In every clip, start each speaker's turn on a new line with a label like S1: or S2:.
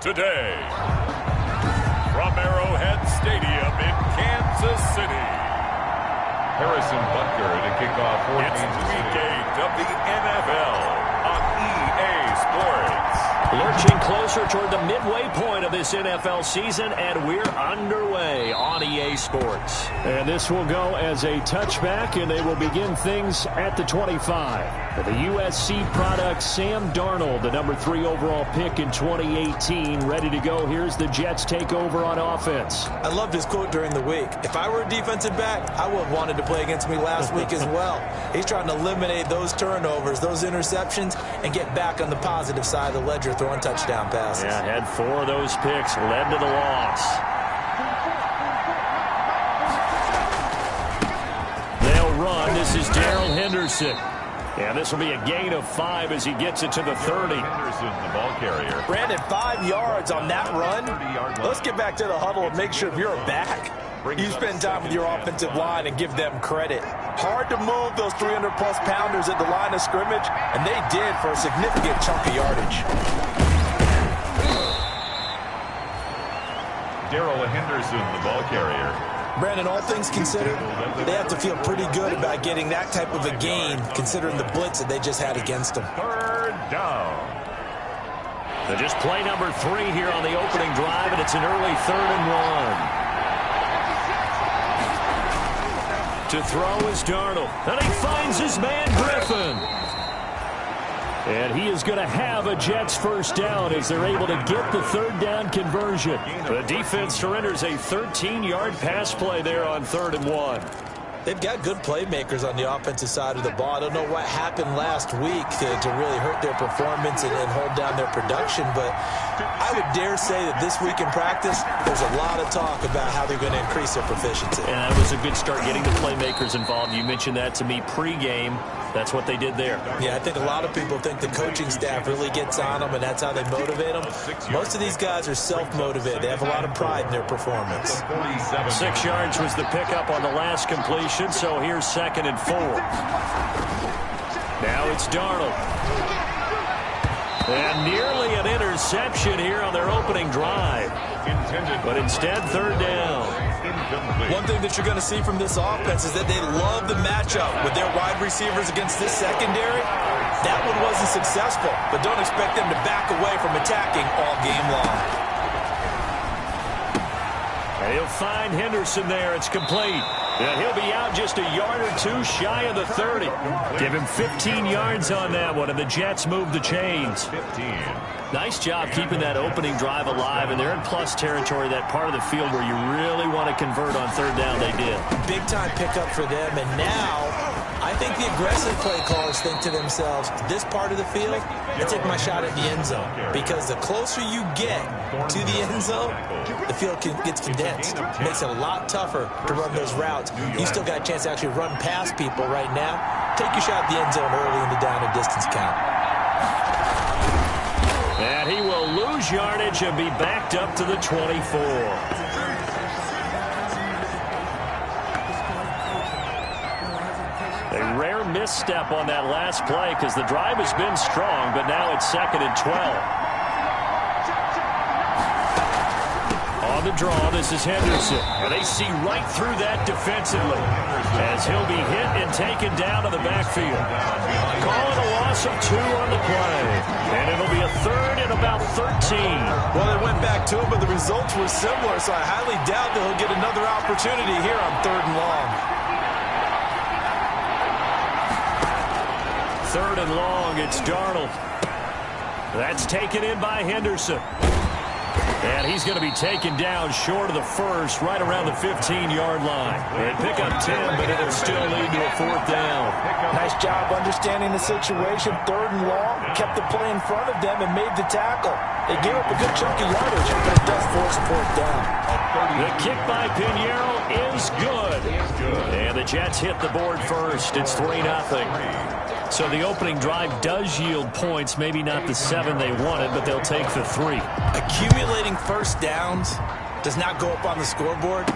S1: today. From Arrowhead Stadium in Kansas City.
S2: Harrison Butker to kick off for
S1: Kansas City. Week 8 of the NFL on EA Sports.
S3: Lurching closer toward the midway point of this NFL season, and we're underway on EA Sports.
S4: And this will go as a touchback, and they will begin things at the 25. For the USC product, Sam Darnold, the number 3 overall pick in 2018, ready to go. Here's the Jets takeover on offense.
S5: I loved his quote during the week. If I were a defensive back, I would have wanted to play against me last week as well. He's trying to eliminate those turnovers, those interceptions, and get back on the positive side of the ledger, throwing touchdown passes.
S3: Yeah, had 4 of those picks, led to the loss. They'll run. This is Darrell Henderson. And this will be a gain of 5 as he gets it to the 30.
S2: Henderson, the ball carrier.
S5: Brandon, 5 yards on that run. Let's get back to the huddle and make sure if you're a back, you spend time with your offensive line and give them credit. Hard to move those 300-plus pounders at the line of scrimmage, and they did for a significant chunk of yardage.
S2: Darrell Henderson, the ball carrier.
S5: Brandon, all things considered, they have to feel pretty good about getting that type of a gain, considering the blitz that they just had against them.
S2: Third down.
S3: So just play number 3 here on the opening drive, and it's an early 3rd and 1. To throw is Darnold, and he finds his man Griffin. And he is going to have a Jets first down as they're able to get the 3rd down conversion. The defense surrenders a 13-yard pass play there on 3rd and 1.
S5: They've got good playmakers on the offensive side of the ball. I don't know what happened last week to really hurt their performance and hold down their production, but I would dare say that this week in practice, there's a lot of talk about how they're going to increase their proficiency.
S3: And that was a good start getting the playmakers involved. You mentioned that to me pregame. That's what they did there.
S5: Yeah, I think a lot of people think the coaching staff really gets on them, and that's how they motivate them. Most of these guys are self-motivated. They have a lot of pride in their performance.
S3: 6 yards was the pickup on the last completion, so here's 2nd and 4. Now it's Darnold. And nearly an interception here on their opening drive. But instead, 3rd down.
S5: One thing that you're going to see from this offense is that they love the matchup with their wide receivers against this secondary. That one wasn't successful, but don't expect them to back away from attacking all game long.
S3: And he'll find Henderson there. It's complete. And he'll be out just a yard or 2 shy of the 30. Give him 15 yards on that one, and the Jets move the chains.
S2: 15.
S3: Nice job keeping that opening drive alive, and they're in plus territory, that part of the field where you really want to convert on 3rd down. They did. Big-time
S5: pickup for them, and now I think the aggressive play callers think to themselves, this part of the field, I take my shot at the end zone, because the closer you get to the end zone, the field gets condensed. It makes it a lot tougher to run those routes. You still got a chance to actually run past people right now. Take your shot at the end zone early in the down and distance count.
S3: And he will lose yardage and be backed up to the 24. A rare misstep on that last play because the drive has been strong, but now it's 2nd and 12. On the draw, this is Henderson. And they see right through that defensively as he'll be hit and taken down to the backfield. Calling a loss of 2 on the play. And it'll be a 3rd and about 13.
S5: Well, they went back to it, but the results were similar, so I highly doubt that he'll get another opportunity here on 3rd and long.
S3: 3rd and long, it's Darnold. That's taken in by Henderson. And he's going to be taken down short of the first, right around the 15-yard line. They pick up 10, but it'll still lead to a 4th down.
S5: Nice job understanding the situation. 3rd and long, kept the play in front of them and made the tackle. They gave up a good chunk of yardage, but it does force a 4th down.
S3: The kick by Pinheiro is good. And the Jets hit the board first. It's 3-0. So the opening drive does yield points, maybe not the 7 they wanted, but they'll take the 3.
S5: Accumulating first downs does not go up on the scoreboard.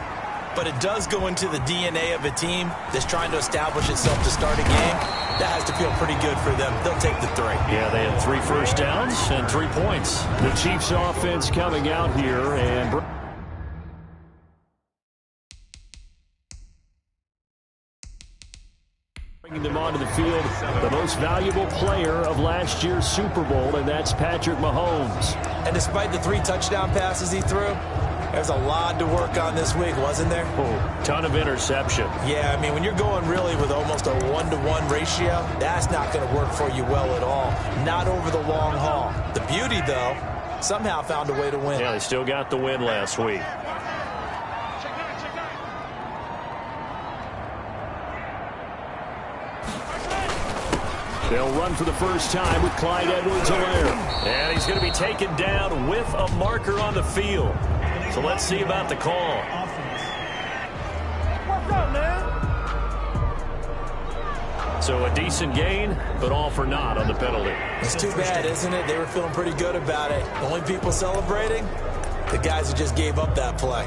S5: but it does go into the DNA of a team that's trying to establish itself to start a game. That has to feel pretty good for them. They'll take the 3.
S3: Yeah, they had 3 first downs and 3 points. The Chiefs offense coming out here and bringing them onto the field, the most valuable player of last year's Super Bowl, and that's Patrick Mahomes.
S5: And despite the 3 touchdown passes he threw, there's a lot to work on this week, wasn't there?
S3: Oh, ton of interception.
S5: Yeah, I mean, when you're going really with almost a 1-to-1 ratio, that's not going to work for you well at all. Not over the long haul. The beauty, though, somehow found a way to win.
S3: Yeah, they still got the win last week. They'll run for the first time with Clyde Edwards-Helaire. And he's going to be taken down with a marker on the field. So let's see about the call. So a decent gain, but all for naught on the penalty.
S5: It's too bad, isn't it? They were feeling pretty good about it. The only people celebrating, the guys who just gave up that play.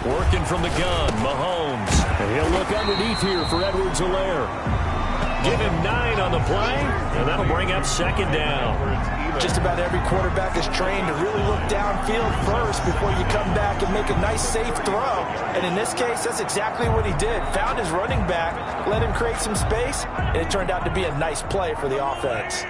S3: Working from the gun, Mahomes. And he'll look underneath here for Edwards-Helaire. Give him 9 on the play, and that'll bring up second down.
S5: Just about every quarterback is trained to really look downfield first before you come back and make a nice, safe throw. And in this case, that's exactly what he did. Found his running back, let him create some space, and it turned out to be a nice play for the offense.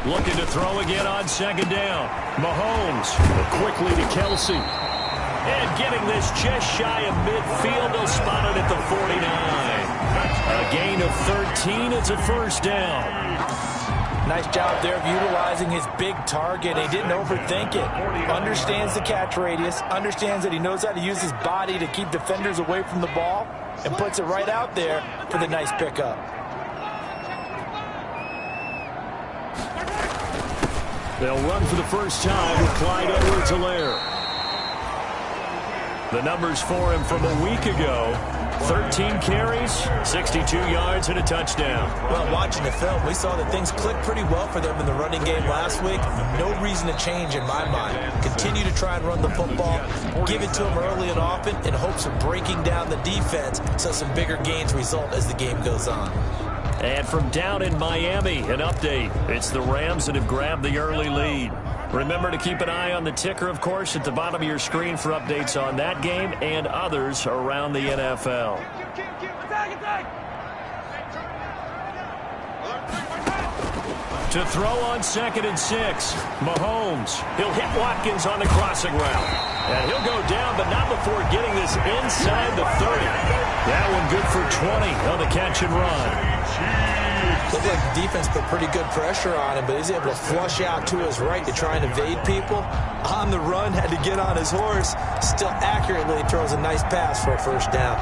S3: Looking to throw again on second down. Mahomes quickly to Kelsey. And getting this just shy of midfield. They'll spot it at the 49. A gain of 13. It's a first down.
S5: Nice job there of utilizing his big target. He didn't overthink it. Understands the catch radius. Understands that he knows how to use his body to keep defenders away from the ball. And puts it right out there for the nice pickup.
S3: They'll run for the first time with Clyde Edwards-Helaire. The numbers for him from a week ago: 13 carries, 62 yards, and a touchdown.
S5: Well, watching the film, we saw that things clicked pretty well for them in the running game last week. No reason to change in my mind. Continue to try and run the football, give it to them early and often in hopes of breaking down the defense so some bigger gains result as the game goes on.
S3: And from down in Miami, an update. It's the Rams that have grabbed the early lead. Remember to keep an eye on the ticker, of course, at the bottom of your screen for updates on that game and others around the NFL. To throw on 2nd and 6, Mahomes. He'll hit Watkins on the crossing route. And he'll go down, but not before getting this inside the 30. That one good for 20 on the catch and run.
S5: Looked like the defense put pretty good pressure on him, but he's able to flush out to his right to try and evade people. On the run, had to get on his horse. Still accurately throws a nice pass for a first down.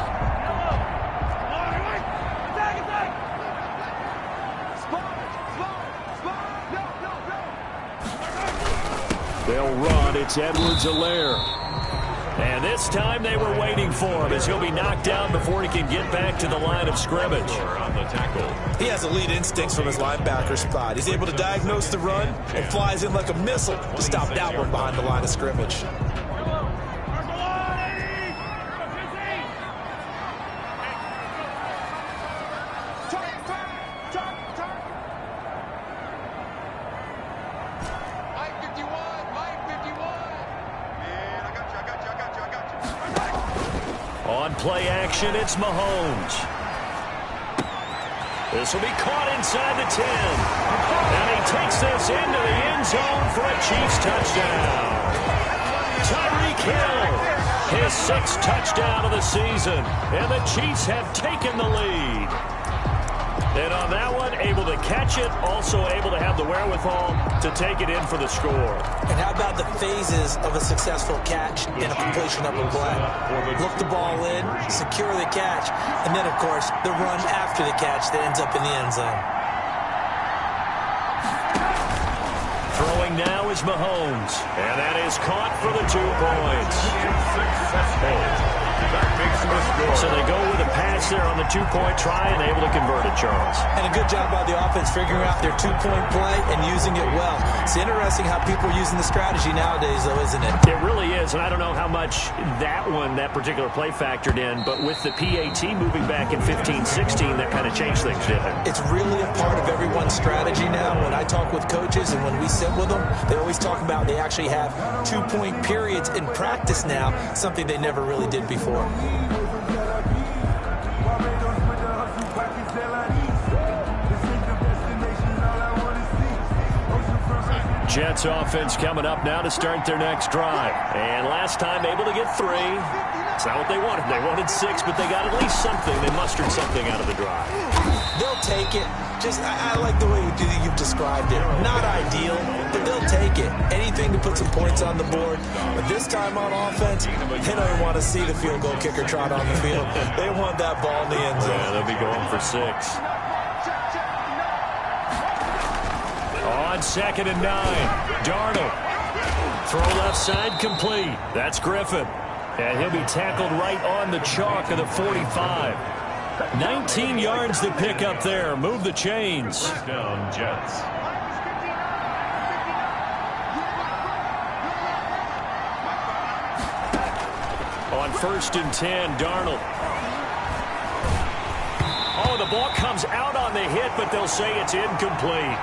S3: They'll run. It's Edwards-Helaire. And this time they were waiting for him as he'll be knocked down before he can get back to the line of scrimmage.
S5: He has elite instincts from his linebacker spot. He's able to diagnose the run and flies in like a missile to stop that one behind the line of scrimmage.
S3: On play action, it's Mahomes. This will be caught inside the 10. And he takes this into the end zone for a Chiefs touchdown. Tyreek Hill, his 6th touchdown of the season. And the Chiefs have taken the lead. And on that one, able to catch it, also able to have the wherewithal to take it in for the score.
S5: And how about the phases of a successful catch and a completion of a play. Look the ball in, secure the catch, and then, of course, the run after the catch that ends up in the end zone.
S3: Throwing now is Mahomes, and that is caught for the 2 points.
S2: That makes him a score.
S3: So they go with a pass there on the 2-point try and able to convert it, Charles.
S5: And a good job by the offense figuring out their 2-point play and using it well. It's interesting how people are using the strategy nowadays, though, isn't it?
S3: It really is, and I don't know how much that particular play factored in, but with the PAT moving back in 15-16, that kind of changed things, didn't it?
S5: It's really a part of everyone's strategy now. When I talk with coaches and when we sit with them, they always talk about they actually have 2-point periods in practice now, something they never really did before.
S3: Jets offense coming up now to start their next drive. And last time able to get 3. It's not what they wanted. They wanted 6, but they got at least something. They mustered something out of the drive.
S5: They'll take it. I like the way you've described it. Not ideal, but they'll take it. Anything to put some points on the board. But this time on offense, they don't want to see the field goal kicker trot on the field. They want that ball in the end zone.
S3: Yeah, they'll be going for 6. On 2nd and 9, Darnold. Throw left side complete. That's Griffin. And he'll be tackled right on the chalk of the 45. 19 yards to pick up there. Move the chains.
S2: First down, Jets.
S3: On 1st and 10, Darnold. Oh, the ball comes out on the hit, but they'll say it's incomplete.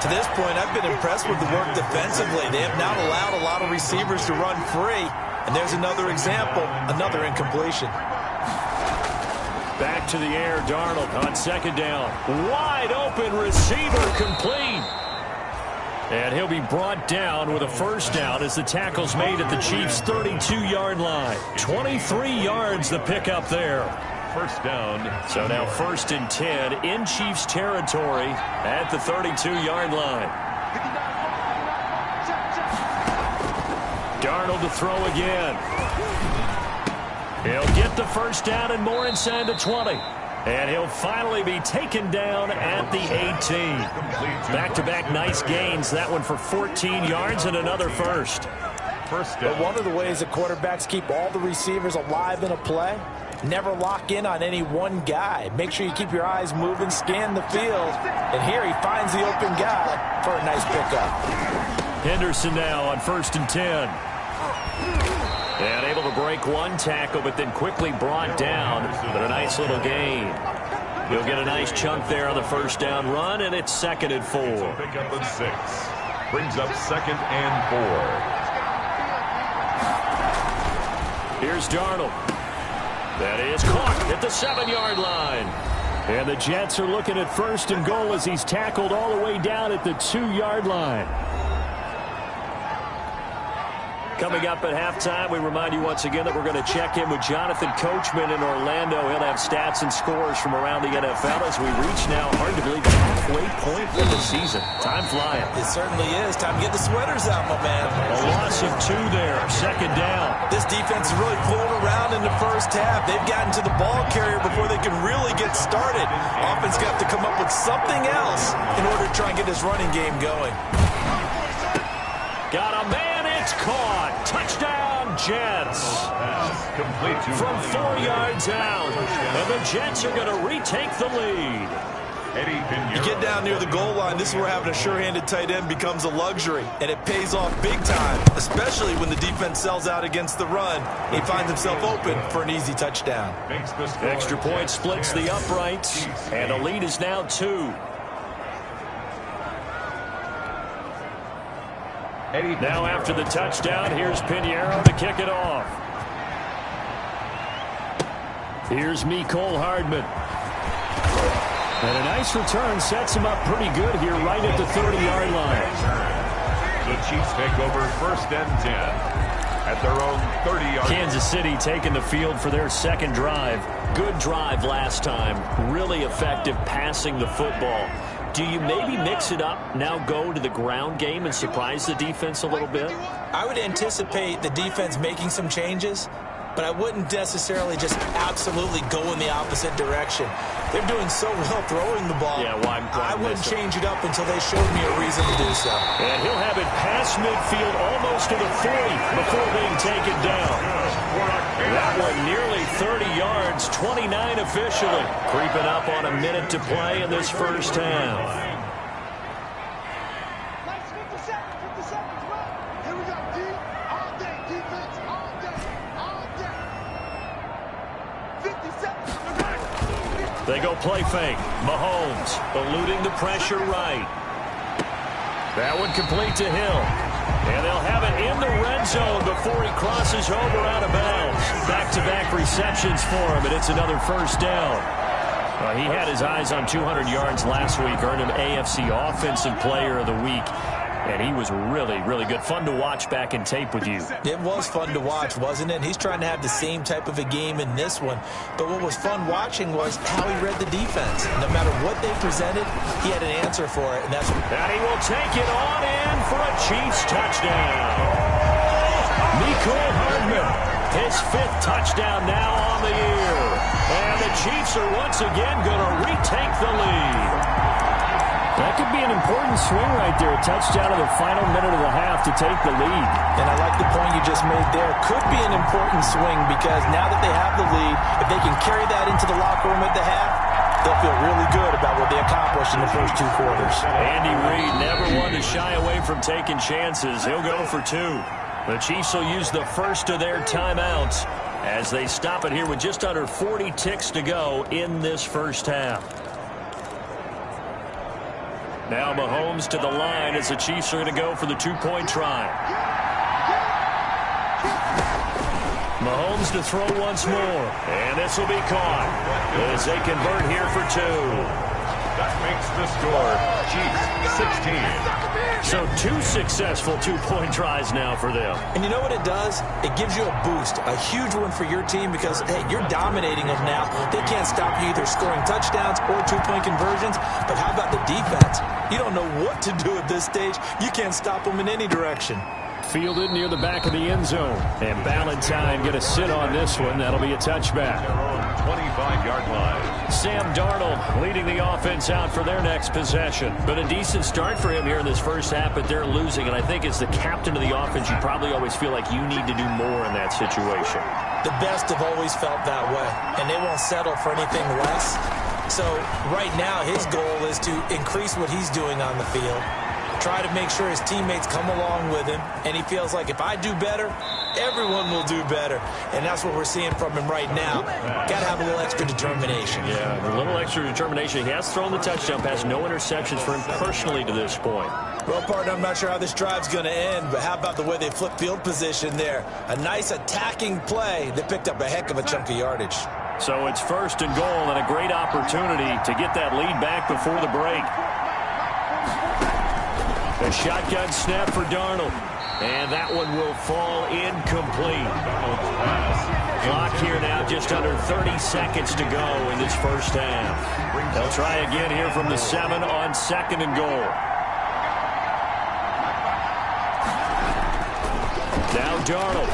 S5: To this point, I've been impressed with the work defensively. They have not allowed a lot of receivers to run free. And there's another example, another incompletion.
S3: Back to the air, Darnold on 2nd down. Wide open receiver complete. And he'll be brought down with a 1st down as the tackle's made at the Chiefs' 32-yard line. 23 yards the pickup there.
S2: First down.
S3: So now 1st and 10 in Chiefs territory at the 32-yard line. Darnold to throw again. He'll get the 1st down and more inside the 20. And he'll finally be taken down at the 18. Back-to-back nice gains. That one for 14 yards and another 1st.
S5: But one of the ways that quarterbacks keep all the receivers alive in a play, never lock in on any one guy. Make sure you keep your eyes moving, scan the field. And here he finds the open guy for a nice pickup.
S3: Henderson now on 1st and 10. And able to break one tackle, but then quickly brought down. But a nice little gain. He'll get a nice chunk there on the 1st down run, and it's 2nd and 4.
S2: Pick up a 6. Brings up 2nd and 4.
S3: Here's Darnold. That is caught at the 7-yard line. And the Jets are looking at 1st and goal as he's tackled all the way down at the 2-yard line. Coming up at halftime, we remind you once again that we're going to check in with Jonathan Coachman in Orlando. He'll have stats and scores from around the NFL as we reach now, hard to believe, the halfway point of the season. Time flying.
S5: It certainly is. Time to get the sweaters out, my man.
S3: A loss of 2 there. 2nd down.
S5: This defense is really pulling around in the 1st half. They've gotten to the ball carrier before they can really get started. Offense got to come up with something else in order to try and get this running game going.
S3: Got a man. It's caught. Touchdown, Jets. From 4 yards out. And the Jets are going to retake the lead.
S5: You get down near the goal line, this is where having a sure-handed tight end becomes a luxury. And it pays off big time, especially when the defense sells out against the run. He finds himself open for an easy touchdown.
S3: Extra point splits the uprights. And the lead is now 2. Now after the touchdown, here's Pinheiro to kick it off. Here's Mecole Hardman. And a nice return sets him up pretty good here right at the 30-yard line.
S2: The Chiefs take over 1st and 10 at their own 30-yard line.
S3: Kansas City taking the field for their 2nd drive. Good drive last time. Really effective passing the football. Do you maybe mix it up, now go to the ground game and surprise the defense a little bit?
S5: I would anticipate the defense making some changes, but I wouldn't necessarily just absolutely go in the opposite direction. They're doing so well throwing the ball.
S3: Yeah, why
S5: I wouldn't change it up until they showed me a reason to do so.
S3: And he'll have it past midfield almost to the 40 before being taken down. That one nearly 30 yards, 29 officially. Creeping up on a minute to play in this first half. They go play fake. Mahomes eluding the pressure right. That one complete to Hill. And they'll have it in the red zone before he crosses over out of bounds. Back-to-back receptions for him, and it's another first down. He had his eyes on 200 yards last week, earned him AFC Offensive Player of the Week. And he was really, really good. Fun to watch back in tape with you.
S5: It was fun to watch, wasn't it? He's trying to have the same type of a game in this one. But what was fun watching was how he read the defense. No matter what they presented, he had an answer for it. And
S3: he will take it on in for a Chiefs touchdown. Mecole Hardman, his 5th touchdown now on the year. And the Chiefs are once again going to retake the lead. That could be an important swing right there. A touchdown in the final minute of the half to take the lead.
S5: And I like the point you just made there. Could be an important swing because now that they have the lead, if they can carry that into the locker room at the half, they'll feel really good about what they accomplished in the first 2 quarters.
S3: Andy Reid never one to shy away from taking chances. He'll go for 2. The Chiefs will use the first of their timeouts as they stop it here with just under 40 ticks to go in this first half. Now Mahomes to the line as the Chiefs are going to go for the 2-point try. Mahomes to throw once more. And this will be caught as they convert here for 2.
S2: That makes the score Chiefs 16.
S3: So 2 successful 2-point tries now for them.
S5: And you know what it does? It gives you a boost, a huge one for your team because, hey, you're dominating them now. They can't stop you either scoring touchdowns or 2-point conversions. But how about the defense? You don't know what to do at this stage. You can't stop them in any direction.
S3: Fielded near the back of the end zone. And Ballantyne going to sit on this one. That'll be a touchback.
S2: 25-yard line.
S3: Sam Darnold leading the offense out for their next possession. But a decent start for him here in this first half, but they're losing. And I think as the captain of the offense, you probably always feel like you need to do more in that situation.
S5: The best have always felt that way, and they won't settle for anything less. So right now his goal is to increase what he's doing on the field, try to make sure his teammates come along with him, and he feels like if I do better, everyone will do better. And that's what we're seeing from him right now. Got to have a little extra determination.
S3: Yeah, a little extra determination. He has thrown the touchdown pass, no interceptions for him personally to this point.
S5: Well, partner, I'm not sure how this drive's going to end, but how about the way they flip field position there? A nice attacking play that picked up a heck of a chunk of yardage.
S3: So it's 1st and goal and a great opportunity to get that lead back before the break. A shotgun snap for Darnold. And that one will fall incomplete. Clock here now, just under 30 seconds to go in this first half. They'll try again here from the 7 on 2nd and goal. Now Darnold.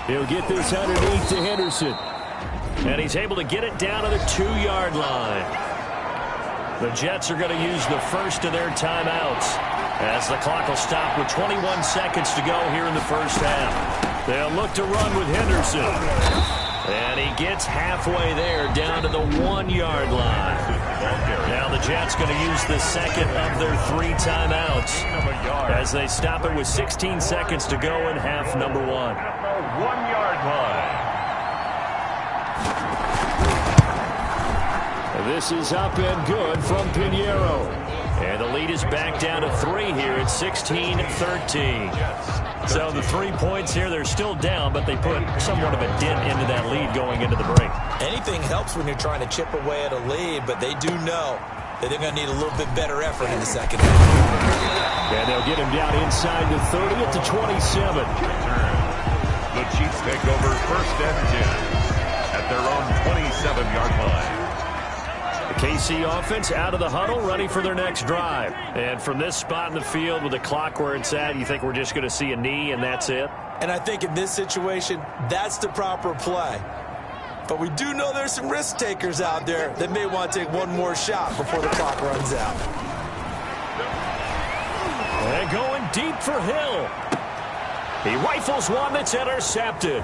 S3: He'll get this underneath to Henderson. And he's able to get it down to the 2-yard line. The Jets are going to use the first of their timeouts as the clock will stop with 21 seconds to go here in the first half. They'll look to run with Henderson. And he gets halfway there down to the 1-yard line. Now the Jets going to use the second of their 3 timeouts as they stop it with 16 seconds to go in half number 1.
S2: 1-yard line.
S3: This is up and good from Pinheiro. And the lead is back down to 3 here at 16-13. So the 3 points here, they're still down, but they put somewhat of a dent into that lead going into the break.
S5: Anything helps when you're trying to chip away at a lead, but they do know that they're going to need a little bit better effort in the second half.
S3: And they'll get him down inside the 30 at the 27.
S2: The Chiefs take over 1st and 10 at their own 27-yard line.
S3: KC offense out of the huddle, ready for their next drive. And from this spot in the field with the clock where it's at, you think we're just going to see a knee and that's it?
S5: And I think in this situation, that's the proper play. But we do know there's some risk takers out there that may want to take one more shot before the clock runs out.
S3: And going deep for Hill. He rifles one that's intercepted.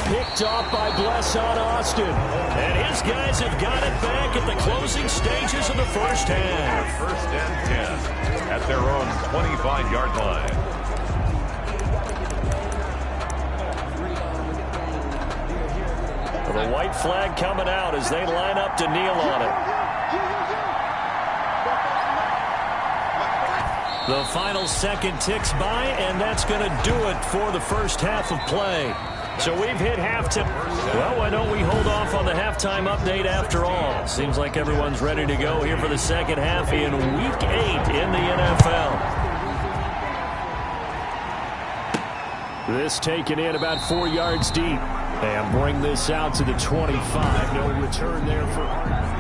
S3: Picked off by Blesson Austin. And his guys have got it back at the closing stages of the first half.
S2: First and 10 at their own 25-yard line.
S3: The white flag coming out as they line up to kneel on it. The final second ticks by, and that's going to do it for the first half of play. So we've hit halftime. Well, why don't we hold off on the halftime update after all? Seems like everyone's ready to go here for the second half in Week 8 in the NFL. This taken in about 4 yards deep. And bring this out to the 25. No return there for Hardman.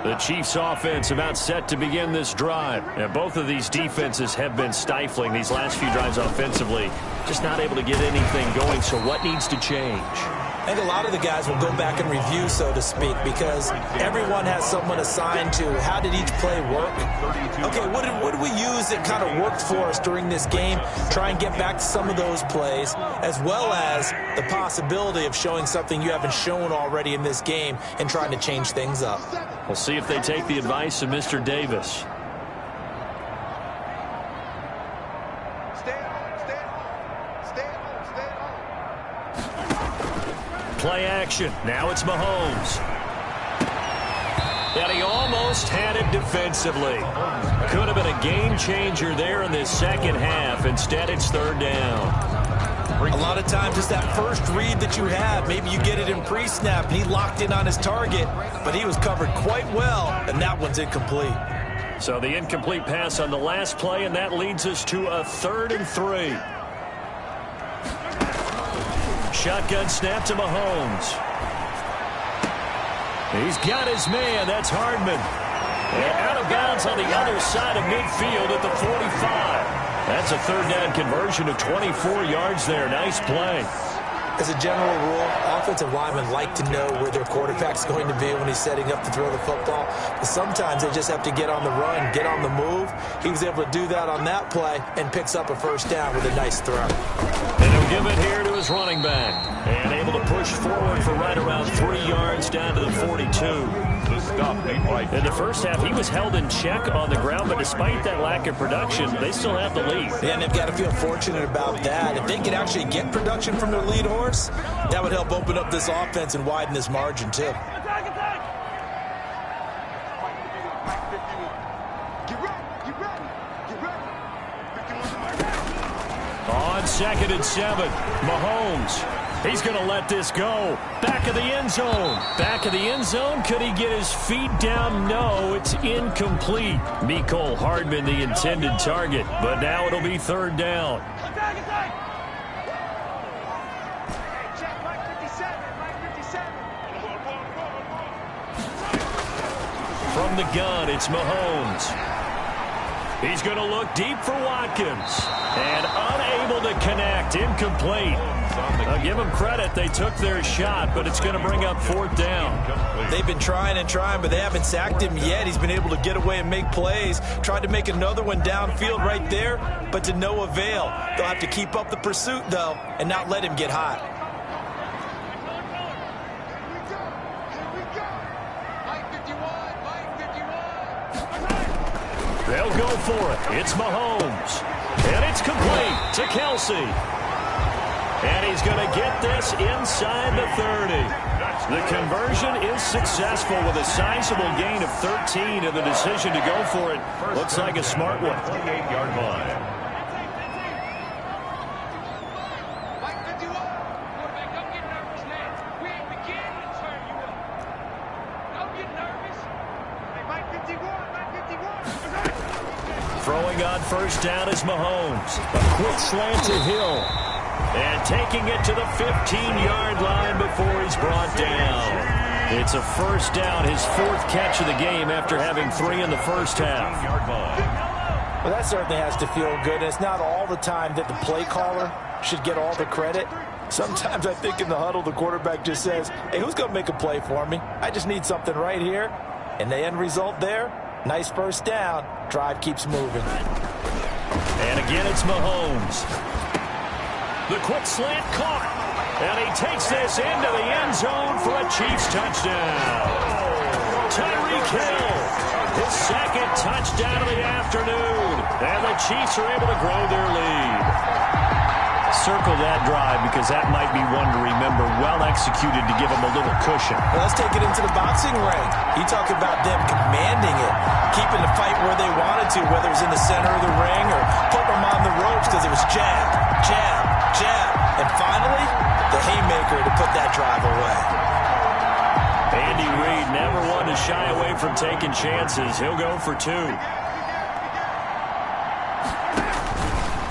S3: The Chiefs offense about set to begin this drive. And both of these defenses have been stifling these last few drives offensively. Just not able to get anything going. So what needs to change?
S5: I think a lot of the guys will go back and review, so to speak, because everyone has someone assigned to how did each play work. Okay, what did we use that kind of worked for us during this game? Try and get back to some of those plays, as well as the possibility of showing something you haven't shown already in this game and trying to change things up.
S3: We'll see if they take the advice of Mr. Davis. Play action. Now it's Mahomes. And he almost had it defensively. Could have been a game changer there in this second half. Instead, it's third down.
S5: A lot of times it's that first read that you have. Maybe you get it in pre-snap, and he locked in on his target, but he was covered quite well, and that one's incomplete.
S3: So the incomplete pass on the last play, and that leads us to a 3rd and 3. Shotgun snap to Mahomes. He's got his man. That's Hardman. And out of bounds on the other side of midfield at the 45. That's a third down conversion of 24 yards there. Nice play.
S5: As a general rule, offensive linemen like to know where their quarterback's going to be when he's setting up to throw the football. But sometimes they just have to get on the run, get on the move. He was able to do that on that play and picks up a first down with a nice throw.
S3: And he'll give it here to his running back. And able to push forward for right around 3 yards down to the 42. In the first half, he was held in check on the ground, but despite that lack of production, they still have the lead.
S5: And they've got to feel fortunate about that. If they could actually get production from their lead horse, that would help open up this offense and widen this margin, too.
S3: On 2nd and 7, Mahomes. He's going to let this go. Back of the end zone. Back of the end zone. Could he get his feet down? No, it's incomplete. Mecole Hardman, the intended target. But now it'll be 3rd down. From the gun, it's Mahomes. He's going to look deep for Watkins. And unable to connect. Incomplete. I'll give them credit. They took their shot, but it's going to bring up 4th down.
S5: They've been trying and trying, but they haven't sacked him yet. He's been able to get away and make plays. Tried to make another one downfield right there, but to no avail. They'll have to keep up the pursuit, though, and not let him get hot.
S3: They'll go for it. It's Mahomes. And it's complete to Kelsey. And he's going to get this inside the 30. The conversion is successful with a sizable gain of 13, and the decision to go for it looks like a smart one.
S2: 28-yard line.
S3: Throwing on 1st down is Mahomes. A quick slant to Hill. And taking it to the 15-yard line before he's brought down. It's a first down, his fourth catch of the game after having 3 in the first half.
S5: Well, that certainly has to feel good. It's not all the time that the play caller should get all the credit. Sometimes I think in the huddle, the quarterback just says, hey, who's going to make a play for me? I just need something right here. And the end result there, nice first down. Drive keeps moving.
S3: And again, it's Mahomes. The quick slant caught. And he takes this into the end zone for a Chiefs touchdown. Tyreek Hill, his second touchdown of the afternoon. And the Chiefs are able to grow their lead. Circle that drive because that might be one to remember. Well executed to give them a little cushion.
S5: Well, let's take it into the boxing ring. You talk about them commanding it, keeping the fight where they wanted to, whether it was in the center of the ring or putting them on the ropes because it was jab, jab, jab. And finally, the haymaker to put that drive away.
S3: Andy Reid never one to shy away from taking chances. He'll go for 2.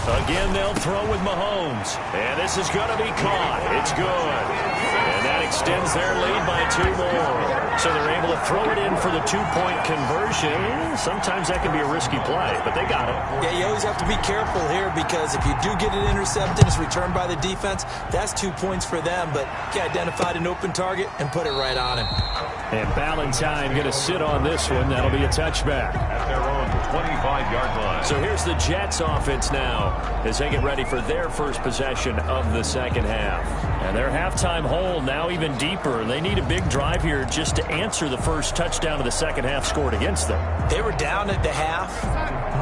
S3: Again, they'll throw with Mahomes. And this is going to be caught. It's good. And that extends their lead by 2 more. So they're able to throw it in for the 2-point conversion. Sometimes that can be a risky play, but they got it.
S5: Yeah, you always have to be careful here because if you do get it intercepted, it's returned by the defense, that's 2 points for them. But he identified an open target and put it right on him.
S3: And Ballantyne going to sit on this one. That'll be a touchback.
S2: At their own 25-yard line.
S3: So here's the Jets offense now as they get ready for their first possession of the second half. And their halftime hole now even deeper. They need a big drive here just to answer the first touchdown of the second half scored against them.
S5: They were down at the half.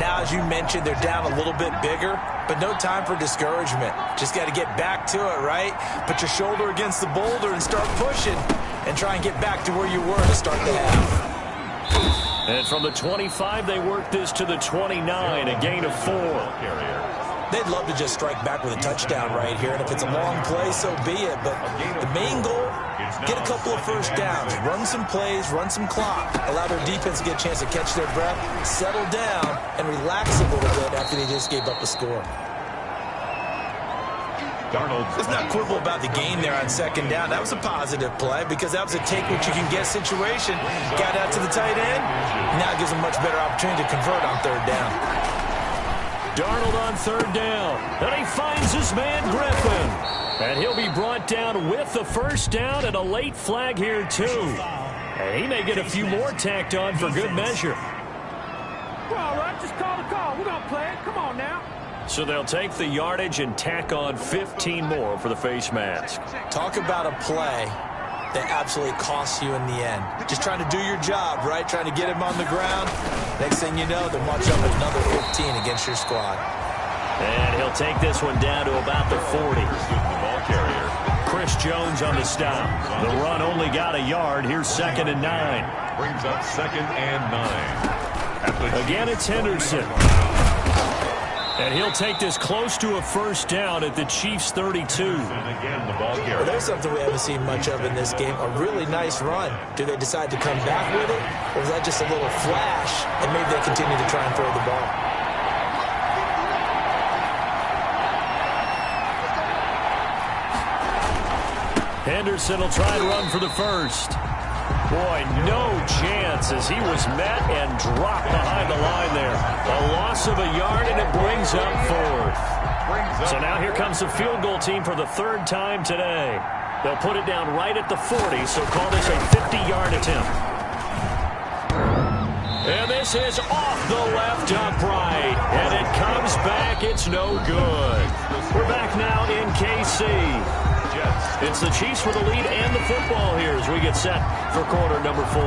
S5: Now, as you mentioned, they're down a little bit bigger, but no time for discouragement. Just got to get back to it, right? Put your shoulder against the boulder and start pushing and try and get back to where you were to start the half.
S3: And from the 25, they work this to the 29, a gain of 4.
S5: They'd love to just strike back with a touchdown right here, and if it's a long play, so be it. But the main goal, get a couple of first downs, run some plays, run some clock, allow their defense to get a chance to catch their breath, settle down, and relax a little bit after they just gave up a score. Let's not quibble about the game there on second down. That was a positive play because that was a take-what-you-can-get situation. Got out to the tight end. Now it gives them a much better opportunity to convert on third down.
S3: Darnold on third down. And he finds his man Griffin. And he'll be brought down with the first down and a late flag here, too. And he may get a few more tacked on for good measure.
S6: Well, all right, just call the call. We're going to play it. Come on now.
S3: So they'll take the yardage and tack on 15 more for the face mask.
S5: Talk about a play that absolutely costs you in the end. Just trying to do your job, right? Trying to get him on the ground. Next thing you know, they'll march up another 15 against your squad.
S3: And he'll take this one down to about the 40.
S2: The ball carrier.
S3: Chris Jones on the stop. The run only got a yard. Here's 2nd and 9.
S2: Brings up 2nd and 9.
S3: Again, it's Henderson. And he'll take this close to a first down at the Chiefs' 32.
S2: And again, the ball carrier.
S5: Well, there's something we haven't seen much of in this game. A really nice run. Do they decide to come back with it? Or was that just a little flash? And maybe they continue to try and throw the ball.
S3: Henderson will try and run for the first. Boy, no chance as he was met and dropped behind the line there. A loss of a yard, and it brings up 4th. So now here comes the field goal team for the 3rd time today. They'll put it down right at the 40, so call this a 50-yard attempt. And this is off the left upright, and it comes back. It's no good. We're back now in KC. It's the Chiefs with the lead and the football here as we get set for quarter number 4.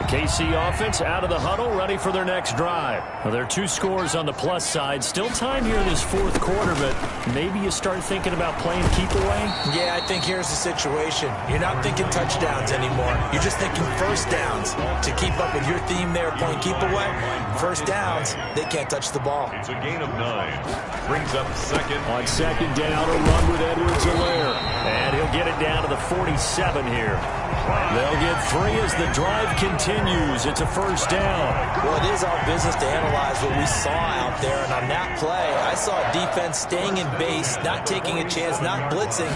S3: The KC offense out of the huddle, ready for their next drive. Well, there are 2 scores on the plus side. Still time here in this 4th quarter, but maybe you start thinking about playing keep away?
S5: Yeah, I think here's the situation. You're not thinking touchdowns anymore. You're just thinking first downs. To keep up with your theme there, playing keep away, first downs, they can't touch the ball.
S2: It's a gain of 9. Brings up 2nd.
S3: On 2nd down, a run with Edwards-Helaire. And he'll get it down to the 47 here. They'll get 3 as the drive continues. It's a first down.
S5: Well, it is our business to analyze what we saw out there. And on that play, I saw a defense staying in base, not taking a chance, not blitzing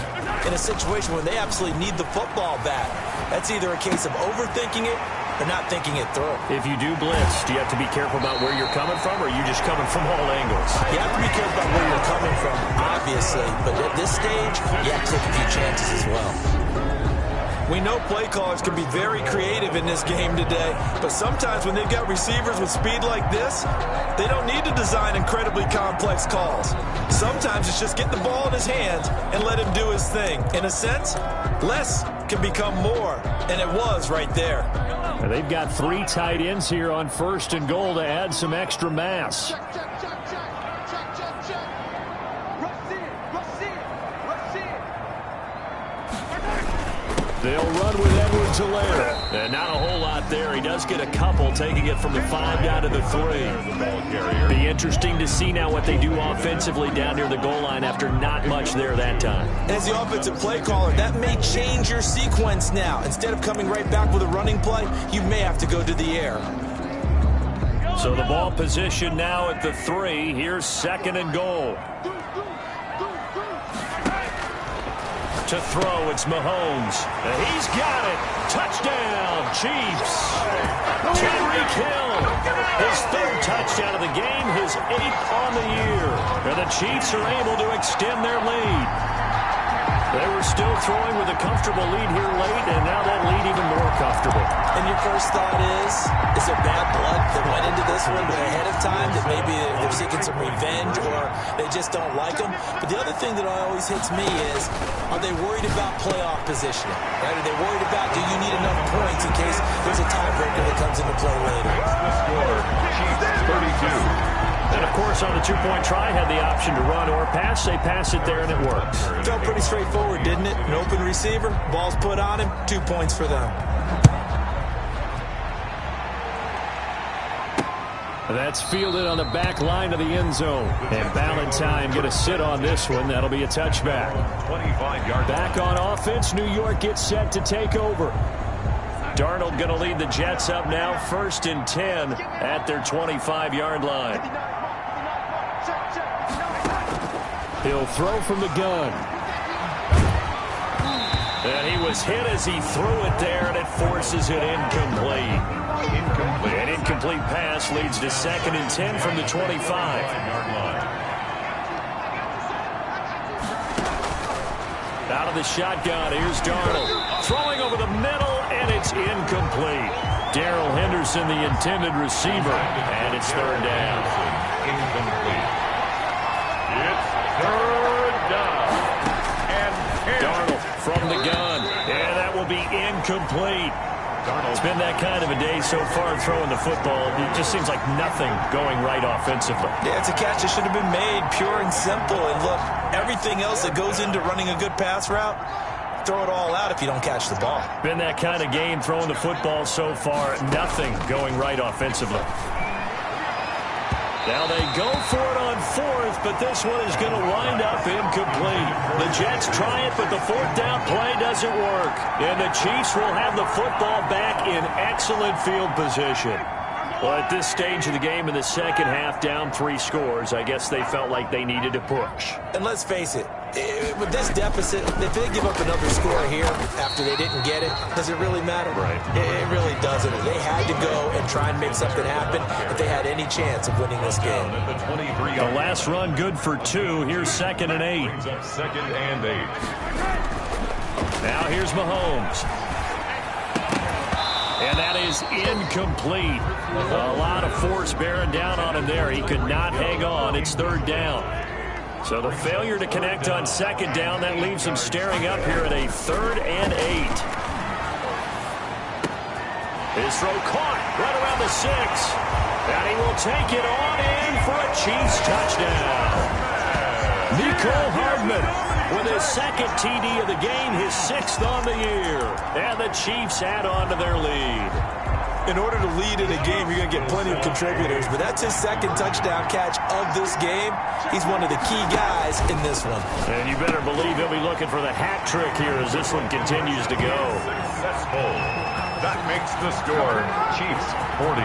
S5: in a situation where they absolutely need the football back. That's either a case of overthinking it or not thinking it through.
S3: If you do blitz, do you have to be careful about where you're coming from, or are you just coming from all angles?
S5: You have to be careful about where you're coming from, obviously. But at this stage, you have to take a few chances as well.
S7: We know play callers can be very creative in this game today, but sometimes when they've got receivers with speed like this, they don't need to design incredibly complex calls. Sometimes it's just get the ball in his hands and let him do his thing. In a sense, less can become more, and it was right there.
S3: They've got 3 tight ends here on 1st and goal to add some extra mass. They'll run with Edwards-Helaire. And not a whole lot there. He does get a couple, taking it from the 5 down to the 3. Be interesting to see now what they do offensively down near the goal line after not much there that time.
S7: As the offensive play caller, that may change your sequence now. Instead of coming right back with a running play, you may have to go to the air.
S3: So the ball position now at the 3. Here's 2nd and goal. To throw, it's Mahomes. He's got it. Touchdown, Chiefs. Tyreek Hill, his 3rd touchdown of the game, his 8th on the year. And the Chiefs are able to extend their lead. They were still throwing with a comfortable lead here late, and now that lead even more comfortable.
S5: And your first thought is there bad blood that went into this one ahead of time, that maybe they're seeking some revenge or they just don't like them? But the other thing that always hits me is, are they worried about playoff positioning? Right? Are they worried about, do you need enough points in case there's a tiebreaker that comes into play later?
S2: The score, Chiefs 32.
S3: And, of course, on the 2-point try, had the option to run or pass. They pass it there, and it works.
S7: Felt pretty straightforward, didn't it? An open receiver, ball's put on him, 2 points for them.
S3: That's fielded on the back line of the end zone. And Ballantyne going to sit on this one. That'll be a touchback.
S2: 25-yard
S3: back on offense. New York gets set to take over. Darnold going to lead the Jets up now. 1st and 10 at their 25-yard line. He'll throw from the gun. And he was hit as he threw it there, and it forces it incomplete. An incomplete pass leads to 2nd and 10 from the 25-yard line. Out of the shotgun, here's Darnold. Throwing over the middle, and it's incomplete. Darrell Henderson, the intended receiver, and it's 3rd down.
S2: Incomplete. It's 3rd down. And
S3: Darnold from the gun, and that will be incomplete. It's been that kind of a day so far throwing the football. It just seems like nothing going right offensively.
S7: Yeah, it's a catch that should have been made, pure and simple. And look, everything else that goes into running a good pass route, throw it all out if you don't catch the ball.
S3: Been that kind of game throwing the football so far. Nothing going right offensively. Now they go for it on 4th, but this one is going to wind up incomplete. The Jets try it, but the 4th down play doesn't work. And the Chiefs will have the football back in excellent field position. Well, at this stage of the game in the second half, down 3 scores, I guess they felt like they needed to push.
S5: And let's face it, with this deficit, if they give up another score here after they didn't get it, does it really matter?
S3: Right.
S5: It really doesn't. They had to go and try and make something happen if they had any chance of winning this game.
S3: The last run good for 2. Here's 2nd and 8.
S2: 2nd and 8.
S3: Now here's Mahomes. And that is incomplete. A lot of force bearing down on him there. He could not hang on. It's 3rd down. So the failure to connect on 2nd down, that leaves him staring up here at a 3rd and 8. His throw caught right around the 6. And he will take it on in for a Chiefs touchdown. Mecole Hardman with his 2nd TD of the game, his 6th on the year. And the Chiefs add on to their lead.
S7: In order to lead in a game, you're going to get plenty of contributors, but that's his 2nd touchdown catch of this game. He's one of the key guys in this one.
S3: And you better believe he'll be looking for the hat trick here as this one continues to go.
S2: successful. That makes the score Chiefs 40,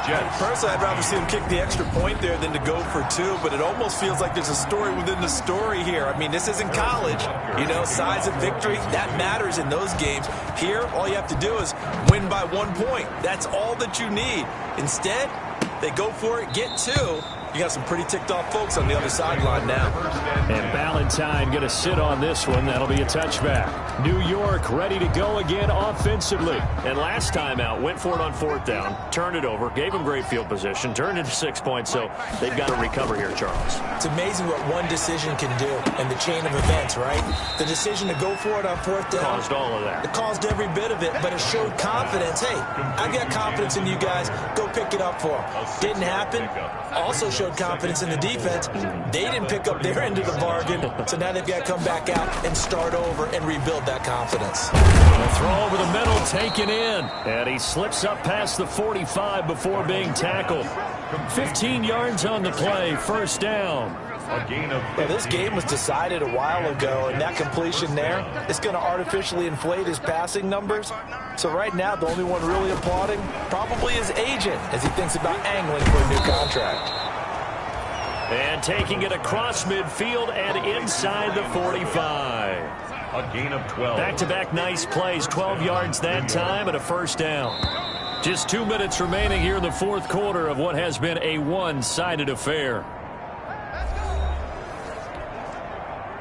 S2: Jets.
S7: Personally, I'd rather see them kick the extra point there than to go for 2, but it almost feels like there's a story within the story here. I mean, this isn't college. You know, size of victory, that matters in those games. Here, all you have to do is win by 1 point. That's all that you need. Instead, they go for it, get 2. You got some pretty ticked-off folks on the other sideline now.
S3: And Ballantyne going to sit on this one. That'll be a touchback. New York ready to go again offensively.
S4: And last time out, went for it on 4th down, turned it over, gave them great field position, turned it to 6 points, so they've got to recover here, Charles.
S5: It's amazing what one decision can do in the chain of events, right? The decision to go for it on 4th down.
S4: Caused all of that.
S5: It caused every bit of it, but it showed confidence. Hey, I've got confidence in you guys. Go pick it up for them. Didn't happen. Also showed confidence in the defense. They didn't pick up their end of the bargain, so now they've got to come back out and start over and rebuild that confidence.
S3: A throw over the middle, taken in. And he slips up past the 45 before being tackled. 15 yards on the play, 1st down.
S5: Well, this game was decided a while ago, and that completion there is going to artificially inflate his passing numbers. So right now, the only one really applauding probably his agent as he thinks about angling for a new contract.
S3: And taking it across midfield and inside the 45.
S2: A gain of 12.
S3: Back-to-back nice plays, 12 yards that time and a 1st down. Just 2 minutes remaining here in the 4th quarter of what has been a one-sided affair.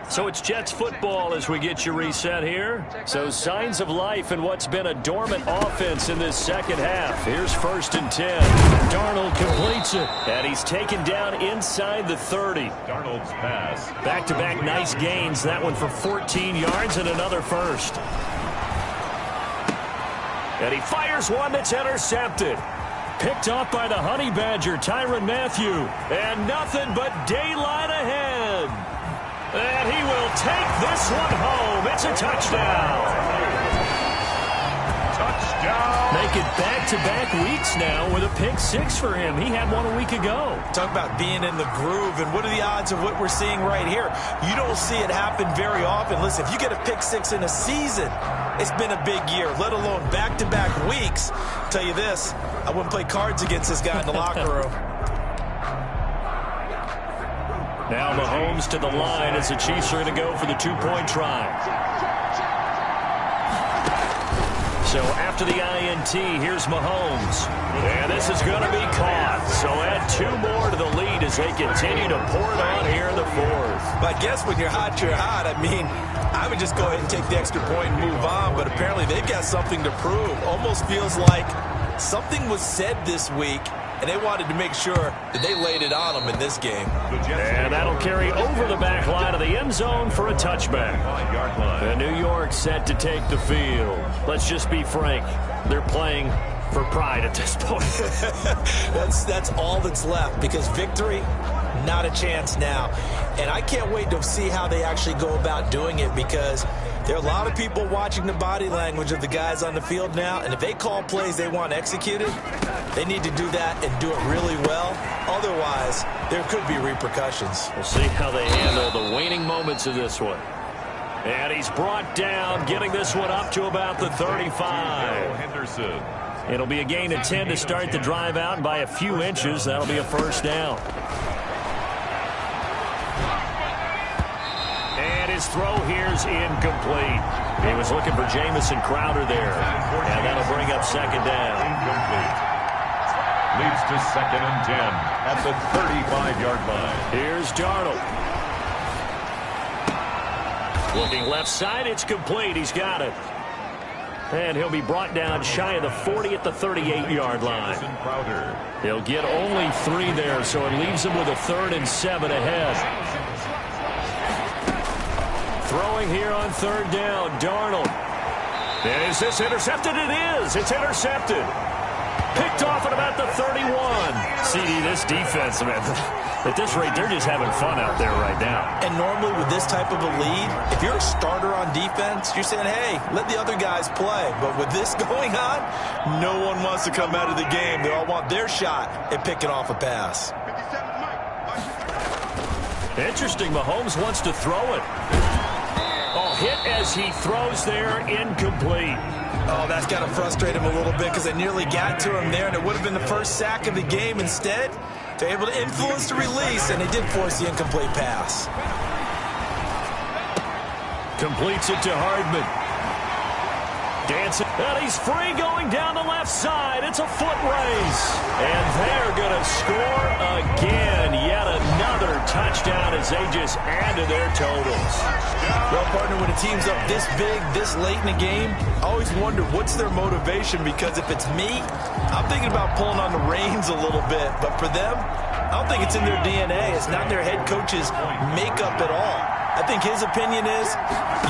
S3: So it's Jets football as we get you reset here. So signs of life in what's been a dormant offense in this second half. Here's 1st and 10. Darnold completes it. And he's taken down inside the 30.
S2: Darnold's pass.
S3: Back-to-back nice gains. That one for 14 yards and another 1st. And he fires one that's intercepted. Picked off by the Honey Badger, Tyrann Mathieu. And nothing but daylight ahead. And he will take this one home. It's a touchdown.
S2: Touchdown.
S3: Make it back-to-back weeks now with a pick 6 for him. He had one a week ago.
S5: Talk about being in the groove, and what are the odds of what we're seeing right here? You don't see it happen very often. Listen, if you get a pick 6 in a season, it's been a big year, let alone back-to-back weeks. I'll tell you this, I wouldn't play cards against this guy in the locker room.
S3: Now Mahomes to the line as the Chiefs are going to go for the 2-point try. So after the INT, here's Mahomes. And this is going to be caught. So add 2 more to the lead as they continue to pour it on here in the 4th.
S5: But I guess when you're hot, you're hot. I mean, I would just go ahead and take the extra point and move on. But apparently they've got something to prove. Almost feels like something was said this week, and they wanted to make sure that they laid it on them in this game.
S3: And that'll carry over the back line of the end zone for a touchback. And New York set to take the field. Let's just be frank. They're playing for pride at this point.
S5: That's all that's left, because victory, not a chance now. And I can't wait to see how they actually go about doing it, because there are a lot of people watching the body language of the guys on the field now, and if they call plays they want executed, they need to do that and do it really well. Otherwise, there could be repercussions.
S3: We'll see how they handle the waning moments of this one. And he's brought down, getting this one up to about the 35.
S2: Henderson.
S3: It'll be a gain of 10 to start the drive out, and by a few inches, that'll be a 1st down. And his throw here's incomplete. He was looking for Jamison Crowder there, and that'll bring up 2nd down.
S2: Incomplete. Leads to 2nd and 10 at the 35-yard line.
S3: Here's Darnold. Looking left side, it's complete. He's got it. And he'll be brought down shy of the 40 at the 38-yard line. He'll get only 3 there, so it leaves him with a 3rd and 7 ahead. Throwing here on 3rd down, Darnold. And is this intercepted? It is. It's intercepted. Picked off at about the 31. CD, this defense, man, at this rate, they're just having fun out there right now.
S5: And normally with this type of a lead, if you're a starter on defense, you're saying, hey, let the other guys play. But with this going on, no one wants to come out of the game. They all want their shot at picking off a pass.
S3: Interesting, Mahomes wants to throw it. Oh, hit as he throws there, incomplete.
S5: Oh, that's got to frustrate him a little bit because they nearly got to him there, and it would have been the first sack of the game. Instead, they're able to influence the release, and they did force the incomplete pass.
S3: Completes it to Hardman. Dancing, and he's free going down the left side. It's a foot race. And they're going to score again. Yet another touchdown as they just add to their totals.
S5: Well, partner, when a team's up this big, this late in the game, I always wonder what's their motivation, because if it's me, I'm thinking about pulling on the reins a little bit. But for them, I don't think it's in their DNA. It's not their head coach's makeup at all. I think his opinion is,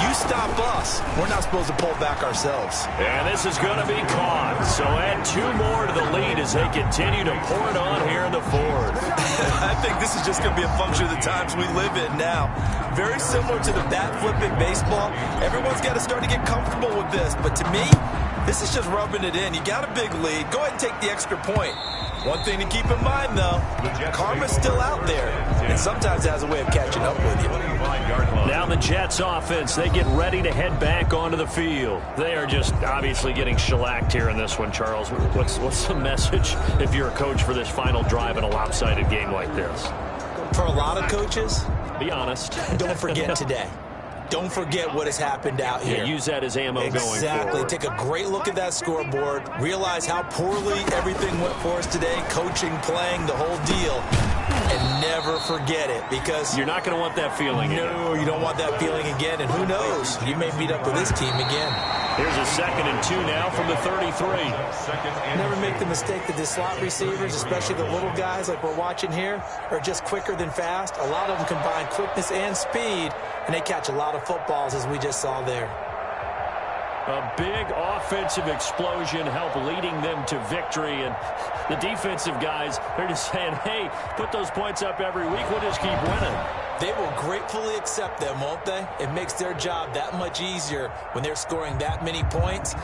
S5: you stop us. We're not supposed to pull back ourselves.
S3: And this is going to be caught. So add 2 more to the lead as they continue to pour it on here in the fourth.
S5: I think this is just going to be a function of the times we live in now. Very similar to the bat flip in baseball. Everyone's got to start to get comfortable with this. But to me, this is just rubbing it in. You got a big lead. Go ahead and take the extra point. One thing to keep in mind, though, karma's still out there, and sometimes it has a way of catching up with you.
S3: Now the Jets offense, they get ready to head back onto the field. They are just obviously getting shellacked here in this one, Charles. What's the message if you're a coach for this final drive in a lopsided game like this?
S5: For a lot of coaches,
S3: be honest.
S5: Don't forget today. Don't forget what has happened out here.
S3: Yeah, use that as ammo going forward.
S5: Exactly. Take a great look at that scoreboard. Realize how poorly everything went for us today. Coaching, playing, the whole deal. And never forget it, because
S3: you're not going to want that feeling again.
S5: No, you don't want that feeling again. And who knows? You may meet up with this team again.
S3: Here's a 2nd and 2 now from the 33.
S5: Never make the mistake that the slot receivers, especially the little guys like we're watching here, are just quicker than fast. A lot of them combine quickness and speed, and they catch a lot of footballs, as we just saw there.
S3: A big offensive explosion helped leading them to victory, and the defensive guys, they're just saying, hey, put those points up every week, we'll just keep winning.
S5: They will gratefully accept them, won't they? It makes their job that much easier when they're scoring that many points.